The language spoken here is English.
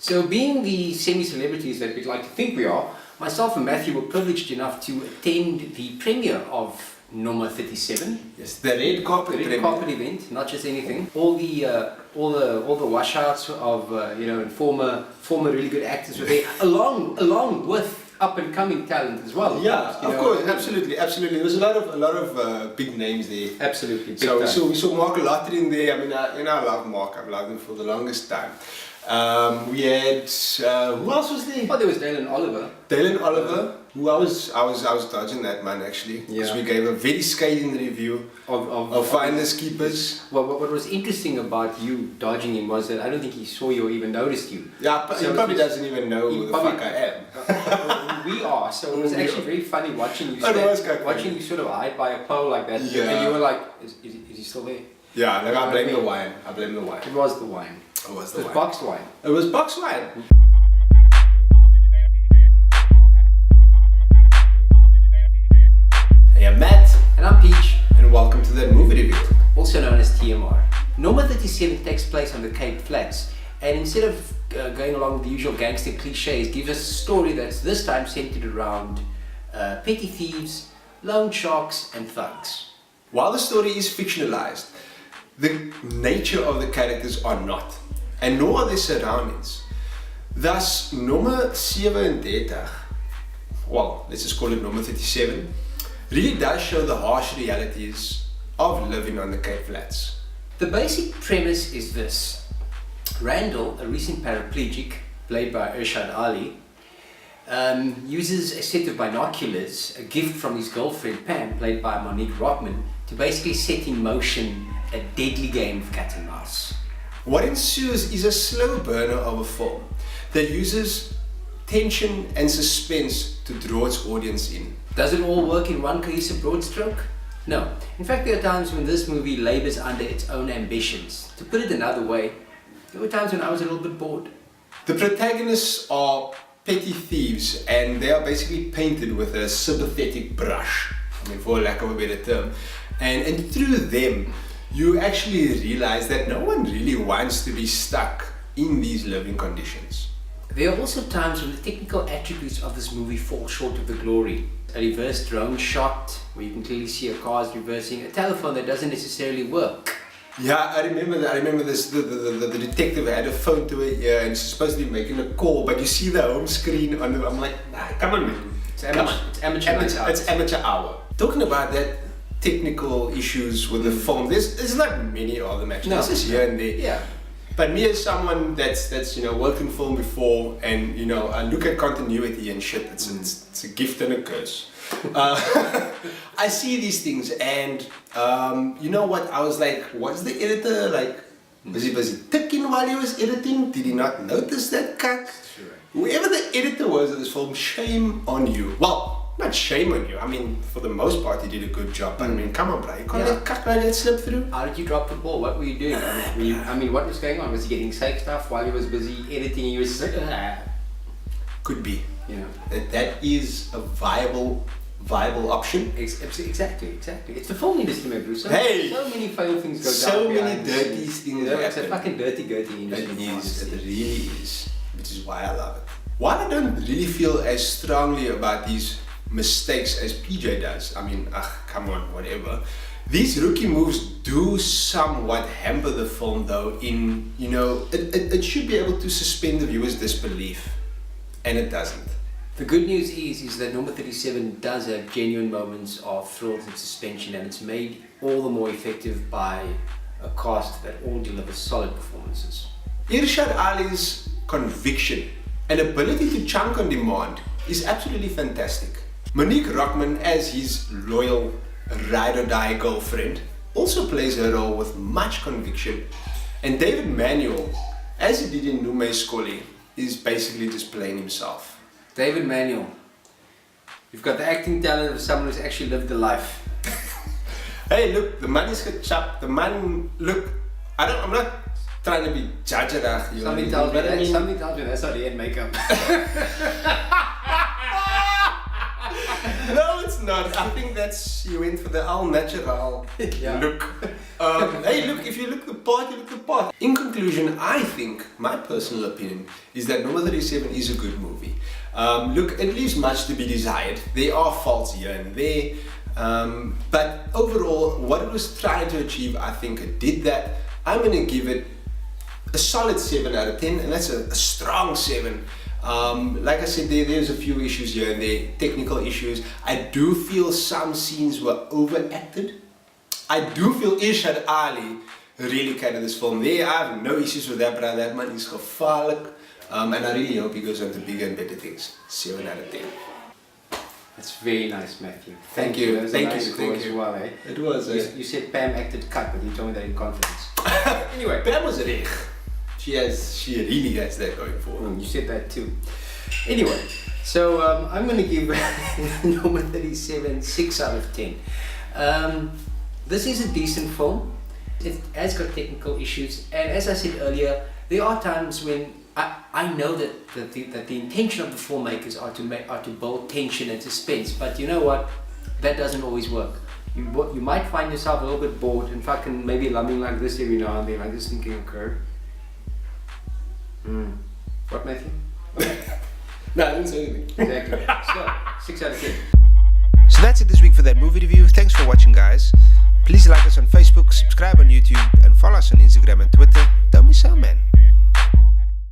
So being the semi-celebrities that we'd like to think we are, myself and Matthew were privileged enough to attend the premiere of Nommer 37. Yes, the red carpet. The red carpet event, not just anything. All the washouts of and former really good actors were there, along with up and coming talent as well. Yeah, of course, absolutely. There was a lot of big names there. Absolutely. So we saw Mark a lot in there. I mean, I love Mark. I've loved him for the longest time. We had who else was there? Oh, there was Dalen Oliver. Who I was dodging that man actually, because we gave a very scathing review of Finders Keepers. Well, what was interesting about you dodging him was that I don't think he saw you or even noticed you. Yeah, he probably doesn't even know who the fuck I am. We are, so it was actually very funny watching you watching you sort of hide by a pole like that, and you were like, is he still there? Yeah, like I blame the wine. It was the wine. It was boxed wine. It was boxed wine. Hey, I'm Matt. And I'm Peach. And welcome to the movie review. Also known as TMR. Nommer 37 takes place on the Cape Flats, and instead of going along with the usual gangster cliches, gives us a story that's this time centered around petty thieves, loan sharks, and thugs. While the story is fictionalized, the nature of the characters are not, and nor are their surroundings. Thus, Nommer 37, well, let's just call it Nommer 37, really does show the harsh realities of living on the Cape Flats. The basic premise is this. Randall, a recent paraplegic, played by Irshad Ali, uses a set of binoculars, a gift from his girlfriend Pam, played by Monique Rockman, to basically set in motion a deadly game of cat and mouse. What ensues is a slow burner of a film that uses tension and suspense to draw its audience in. Does it all work in one cohesive broad stroke? No. In fact, there are times when this movie labors under its own ambitions. To put it another way, there were times when I was a little bit bored. The protagonists are petty thieves, and they are basically painted with a sympathetic brush, for lack of a better term. And through them, you actually realize that no one really wants to be stuck in these living conditions. There are also times when the technical attributes of this movie fall short of the glory. A reverse drone shot, where you can clearly see a car's reversing, a telephone that doesn't necessarily work. Yeah, I remember that. I remember this. The detective had a phone to her ear and she's supposed to be making a call, but you see the home screen on the. I'm like, nah, come on, man. It's amateur hour. Talking about that technical issues with the film, there's not many of them actually. No. It's just here and there. Yeah. But me as someone that's worked in film before, and I look at continuity and shit. It's a gift and a curse. I see these things, and you know what? I was like, what's the editor like? Was he ticking while he was editing? Did he not notice that cuck? Sure. Whoever the editor was of this film, shame on you. Well, not shame on you. I mean, for the most part, he did a good job. But I mean, come on, bro. You can't let cuck like that slip through. How did you drop the ball? What were you doing? I mean, what was going on? Was he getting safe stuff while he was busy editing? He was like, Could be. That is a viable option. Exactly. It's the film industry, my bro. So many fail things go down. So many dirty things. It's a fucking dirty industry. It really is. Which is why I love it. While I don't really feel as strongly about these mistakes as PJ does, I mean, come on, whatever. These rookie moves do somewhat hamper the film, though. In it should be able to suspend the viewer's disbelief, and it doesn't. The good news is that Nommer 37 does have genuine moments of thrills and suspension, and it's made all the more effective by a cast that all delivers solid performances. Irshad Ali's conviction and ability to chunk on demand is absolutely fantastic. Monique Rockman, as his loyal ride-or-die girlfriend, also plays her role with much conviction, and David Manuel, as he did in Nommer Scully, is basically just playing himself. David Manuel, you've got the acting talent of someone who's actually lived a life. Hey, look, the man is chopped. The man, look, I'm not trying to be judgerach. Something tells me that's not hair and makeup. No, it's not. I think that's, you went for the all natural Yeah. look. Hey, look, if you look the part, you look the part. In conclusion, I think, my personal opinion, is that Nommer 37 is a good movie. Look, it leaves much to be desired. There are faults here and there. But overall, what it was trying to achieve, I think it did that. I'm going to give it a solid 7 out of 10, and that's a strong 7. Like I said, there's a few issues here and there, technical issues. I do feel some scenes were overacted. I do feel Irshad Ali really carried this film. I have no issues with that, but that man is gevaarlijk. And I really hope he goes on to bigger and better things. 7 out of 10. That's very nice, Matthew. Thank you. That was Thank a nice you. score Thank as you. well, eh? It was. You said Pam acted cut, but you told me that in confidence. Anyway, Pam was reg. She really has that going for her. you said that too. Anyway, so I'm going to give Nommer 37 6 out of 10. This is a decent film. It has got technical issues, and as I said earlier, there are times when I know that the intention of the filmmakers are to build tension and suspense, but you know what? That doesn't always work. You might find yourself a little bit bored and fucking maybe lumbing like this every now and then, like just thinking, okay. What, Matthew? No, I didn't say anything. Exactly. So, 6 out of 10. So that's it this week for that movie review. Thanks for watching, guys. Please like us on Facebook, subscribe on YouTube, and follow us on Instagram and Twitter. Don't be so, man.